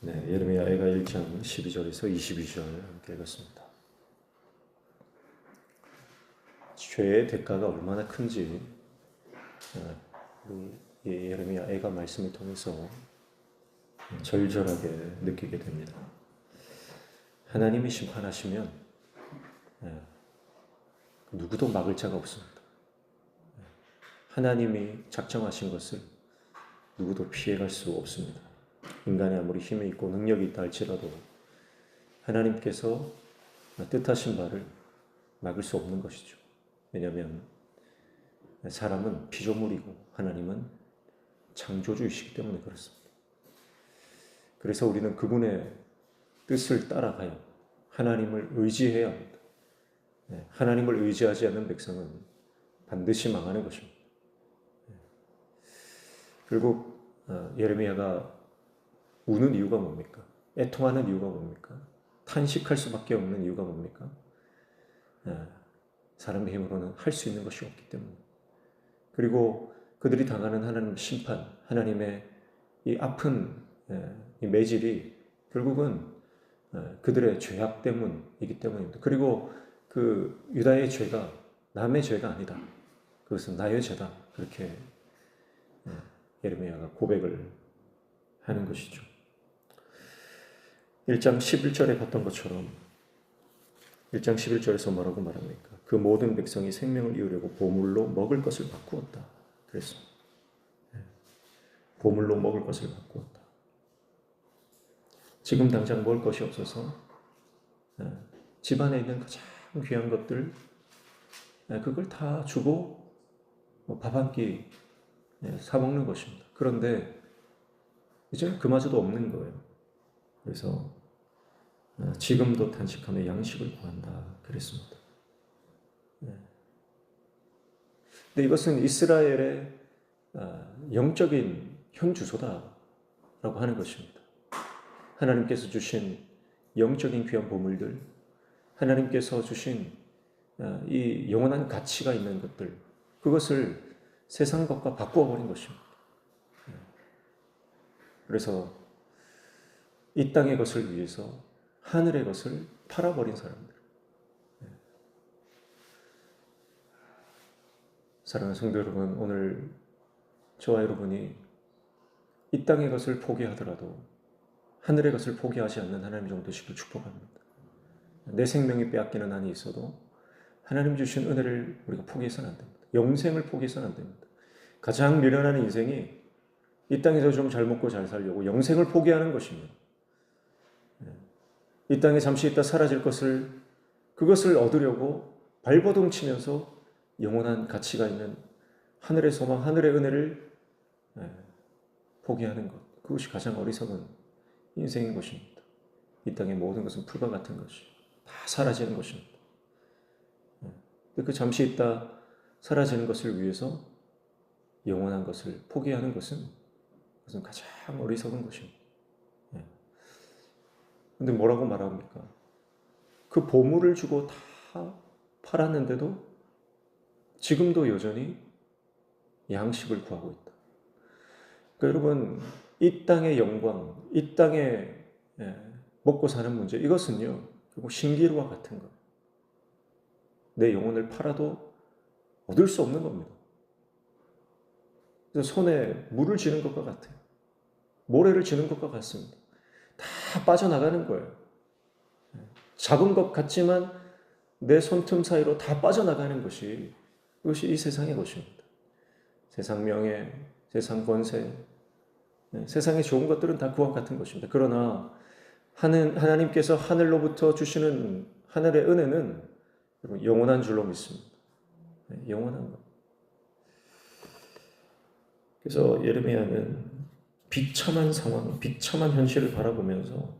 네, 예레미야가 1장 12절에서 22절 함께 읽었습니다. 죄의 대가가 얼마나 큰지 우리 예레미야 애가 말씀을 통해서 절절하게 느끼게 됩니다. 하나님이 심판하시면 누구도 막을 자가 없습니다. 하나님이 작정하신 것을 누구도 피해갈 수 없습니다. 인간이 아무리 힘이 있고 능력이 있다 할지라도 하나님께서 뜻하신 바를 막을 수 없는 것이죠. 왜냐하면 사람은 피조물이고 하나님은 창조주이시기 때문에 그렇습니다. 그래서 우리는 그분의 뜻을 따라가야 하나님을 의지해야 합니다. 하나님을 의지하지 않는 백성은 반드시 망하는 것입니다. 결국 예레미야가 우는 이유가 뭡니까? 애통하는 이유가 뭡니까? 탄식할 수밖에 없는 이유가 뭡니까? 사람의 힘으로는 할 수 있는 것이 없기 때문에. 그리고 그들이 당하는 하나님의 심판, 하나님의 이 아픈 이 매질이 결국은 그들의 죄악 때문이기 때문입니다. 그리고 그 유다의 죄가 남의 죄가 아니다. 그것은 나의 죄다. 그렇게 예레미야가 고백을 하는 것이죠. 1장 11절에 봤던 것처럼 1장 11절에서 뭐라고 말합니까? 그 모든 백성이 생명을 이으려고 보물로 먹을 것을 바꾸었다. 그랬습니다. 보물로 먹을 것을 바꾸었다. 지금 당장 먹을 것이 없어서 집안에 있는 가장 귀한 것들 그걸 다 주고 밥 한 끼 사 먹는 것입니다. 그런데 이제 그마저도 없는 거예요. 그래서 지금도 탄식하며 양식을 구한다 그랬습니다. 근데 이것은 이스라엘의 영적인 현주소다라고 하는 것입니다. 하나님께서 주신 영적인 귀한 보물들, 하나님께서 주신 이 영원한 가치가 있는 것들, 그것을 세상 것과 바꾸어 버린 것입니다. 그래서 이 땅의 것을 위해서 하늘의 것을 팔아버린 사람들. 사랑하는 성도 여러분, 오늘 저와 여러분이 이 땅의 것을 포기하더라도 하늘의 것을 포기하지 않는 하나님 좀 되시길 축복합니다. 내 생명이 빼앗기는 한이 있어도 하나님 주신 은혜를 우리가 포기해서는 안 됩니다. 영생을 포기해서는 안 됩니다. 가장 미련한 인생이 이 땅에서 좀 잘 먹고 잘 살려고 영생을 포기하는 것입니다. 이 땅에 잠시 있다 사라질 것을, 그것을 얻으려고 발버둥 치면서 영원한 가치가 있는 하늘의 소망, 하늘의 은혜를 포기하는 것, 그것이 가장 어리석은 인생인 것입니다. 이 땅의 모든 것은 풀과 같은 것이 다 사라지는 것입니다. 그 잠시 있다 사라지는 것을 위해서 영원한 것을 포기하는 것은 그것은 가장 어리석은 것입니다. 근데 뭐라고 말합니까? 그 보물을 주고 다 팔았는데도 지금도 여전히 양식을 구하고 있다. 그러니까 여러분, 이 땅의 영광, 이 땅에 먹고 사는 문제, 이것은요, 결국 신기루와 같은 거예요. 내 영혼을 팔아도 얻을 수 없는 겁니다. 그래서 손에 물을 쥐는 것과 같아요. 모래를 쥐는 것과 같습니다. 다 빠져나가는 거예요. 잡은 것 같지만 내 손틈 사이로 다 빠져나가는 것이, 이것이 이 세상의 것입니다. 세상 명예, 세상 권세, 세상의 좋은 것들은 다 그와 같은 것입니다. 그러나 하나님께서 하늘로부터 주시는 하늘의 은혜는 영원한 줄로 믿습니다. 영원한 것. 그래서 예레미야는 비참한 상황, 비참한 현실을 바라보면서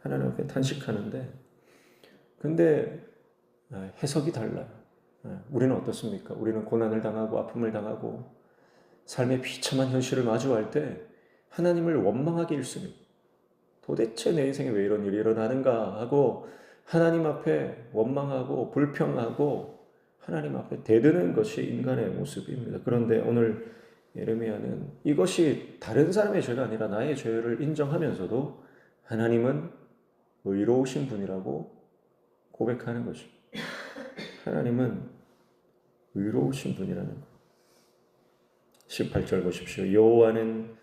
하나님 앞에 탄식하는데, 근데 해석이 달라요. 우리는 어떻습니까? 우리는 고난을 당하고 아픔을 당하고 삶의 비참한 현실을 마주할 때 하나님을 원망하기 일쑤입니다. 도대체 내 인생에 왜 이런 일이 일어나는가 하고 하나님 앞에 원망하고 불평하고 하나님 앞에 대드는 것이 인간의 모습입니다. 그런데 오늘 예레미야는 이것이 다른 사람의 죄가 아니라 나의 죄를 인정하면서도 하나님은 의로우신 분이라고 고백하는 거죠. 하나님은 의로우신 분이라는 거. 18절 보십시오. 여호와는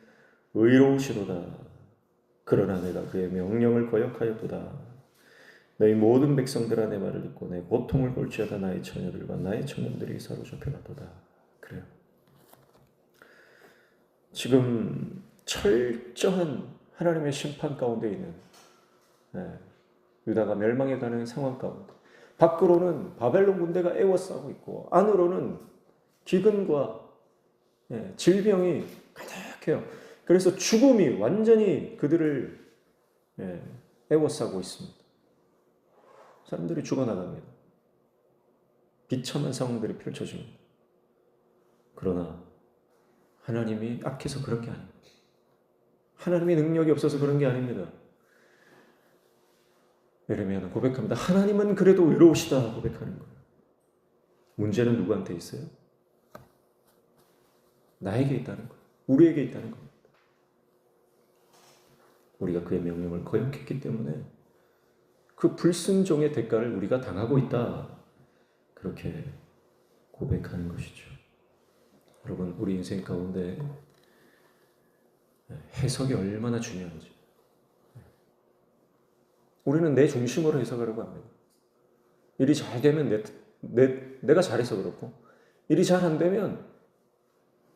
의로우시도다. 그러나 내가 그의 명령을 거역하였도다. 너희 모든 백성들아 내 말을 듣고 내 고통을 볼지어다. 나의 처녀들과 나의 청년들이 사로잡혀가도다. 그래요. 지금 철저한 하나님의 심판 가운데 있는 유다가 멸망해가는 상황 가운데, 밖으로는 바벨론 군대가 애워싸고 있고 안으로는 기근과 질병이 가득해요. 그래서 죽음이 완전히 그들을 애워싸고 있습니다. 사람들이 죽어나갑니다. 비참한 상황들이 펼쳐집니다. 그러나 하나님이 악해서 그런 게 아닙니다. 하나님의 능력이 없어서 그런 게 아닙니다. 예레미야는 고백합니다. 하나님은 그래도 의로우시다 고백하는 거예요. 문제는 누구한테 있어요? 나에게 있다는 거예요. 우리에게 있다는 겁니다. 우리가 그의 명령을 거역했기 때문에 그 불순종의 대가를 우리가 당하고 있다. 그렇게 고백하는 것이죠. 여러분, 우리 인생 가운데 해석이 얼마나 중요한지. 우리는 내 중심으로 해석하려고 합니다. 일이 잘 되면 내가 잘해서 그렇고, 일이 잘 안 되면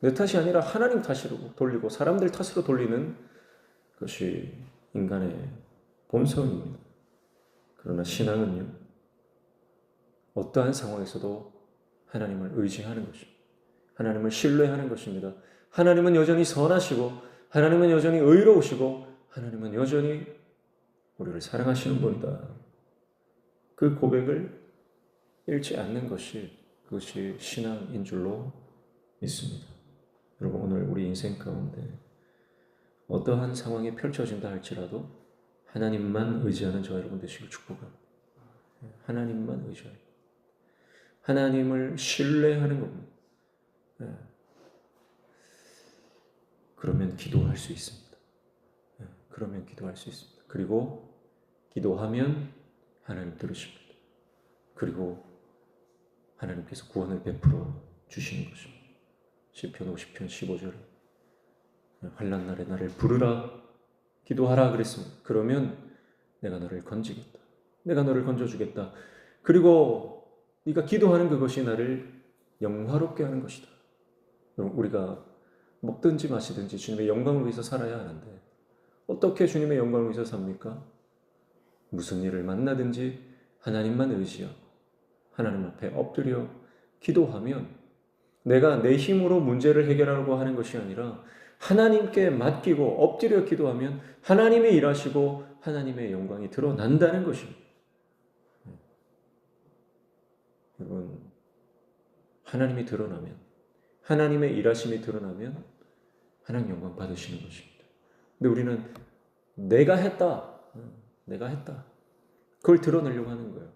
내 탓이 아니라 하나님 탓으로 돌리고 사람들 탓으로 돌리는 것이 인간의 본성입니다. 그러나 신앙은요, 어떠한 상황에서도 하나님을 의지하는 것입니다. 하나님을 신뢰하는 것입니다. 하나님은 여전히 선하시고, 하나님은 여전히 의로우시고, 하나님은 여전히 우리를 사랑하시는 분이다. 그 고백을 잃지 않는 것이, 그것이 신앙인 줄로 믿습니다. 여러분, 오늘 우리 인생 가운데 어떠한 상황이 펼쳐진다 할지라도 하나님만 의지하는 저와 여러분 되시길 축복합니다. 하나님만 의지하는, 하나님을 신뢰하는 겁니다. 그러면 기도할 수 있습니다. 그러면 기도할 수 있습니다. 그리고 기도하면 하나님 들으십니다. 그리고 하나님께서 구원을 베풀어 주시는 것입니다. 시편 50편 15절 환난 날에 나를 부르라 기도하라 그랬습니다. 그러면 내가 너를 건지겠다. 내가 너를 건져주겠다. 그리고 네가 기도하는 그것이 나를 영화롭게 하는 것이다. 우리가 먹든지 마시든지 주님의 영광을 위해서 살아야 하는데 어떻게 주님의 영광을 위해서 삽니까? 무슨 일을 만나든지 하나님만 의지하고 하나님 앞에 엎드려 기도하면 내가 내 힘으로 문제를 해결하려고 하는 것이 아니라 하나님께 맡기고 엎드려 기도하면 하나님이 일하시고 하나님의 영광이 드러난다는 것입니다. 여러분, 하나님이 드러나면, 하나님의 일하심이 드러나면 하나님 영광 받으시는 것입니다. 근데 우리는 내가 했다. 그걸 드러내려고 하는 거예요.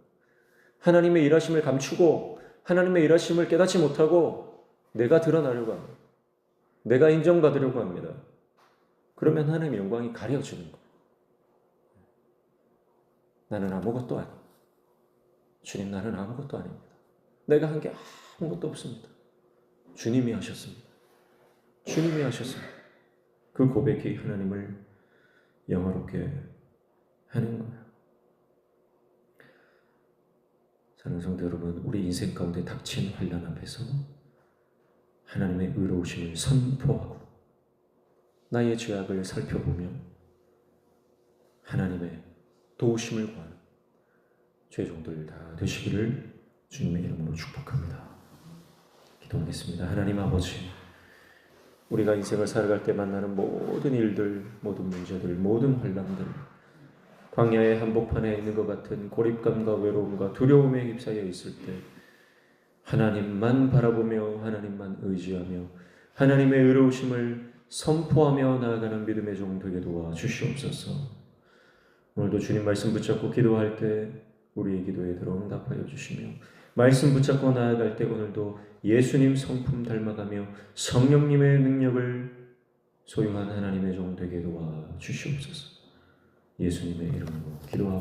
하나님의 일하심을 감추고 하나님의 일하심을 깨닫지 못하고 내가 드러나려고 합니다. 내가 인정받으려고 합니다. 그러면 하나님의 영광이 가려지는 거예요. 나는 아무것도 아니에요. 주님, 나는 아무것도 아닙니다. 내가 한 게 아무것도 없습니다. 주님이 하셨습니다. 주님이 하셨습니다. 그 고백이 하나님을 영화롭게 하는 거예요. 사랑하는 성도 여러분, 우리 인생 가운데 닥친 환난 앞에서 하나님의 의로우심을 선포하고 나의 죄악을 살펴보며 하나님의 도우심을 구하는 죄종들 다 되시기를 주님의 이름으로 축복합니다. 기도하겠습니다. 하나님 아버지, 우리가 인생을 살아갈 때 만나는 모든 일들, 모든 문제들, 모든 환난들, 광야의 한복판에 있는 것 같은 고립감과 외로움과 두려움에 휩싸여 있을 때 하나님만 바라보며 하나님만 의지하며 하나님의 의로우심을 선포하며 나아가는 믿음의 종 되게 도와주시옵소서. 오늘도 주님 말씀 붙잡고 기도할 때 우리의 기도에 들어 응답하여 주시며 말씀 붙잡고 나아갈 때 오늘도 예수님 성품 닮아가며 성령님의 능력을 소유한 하나님의 종 되게 도와주시옵소서. 예수님의 이름으로 기도하옵나이다.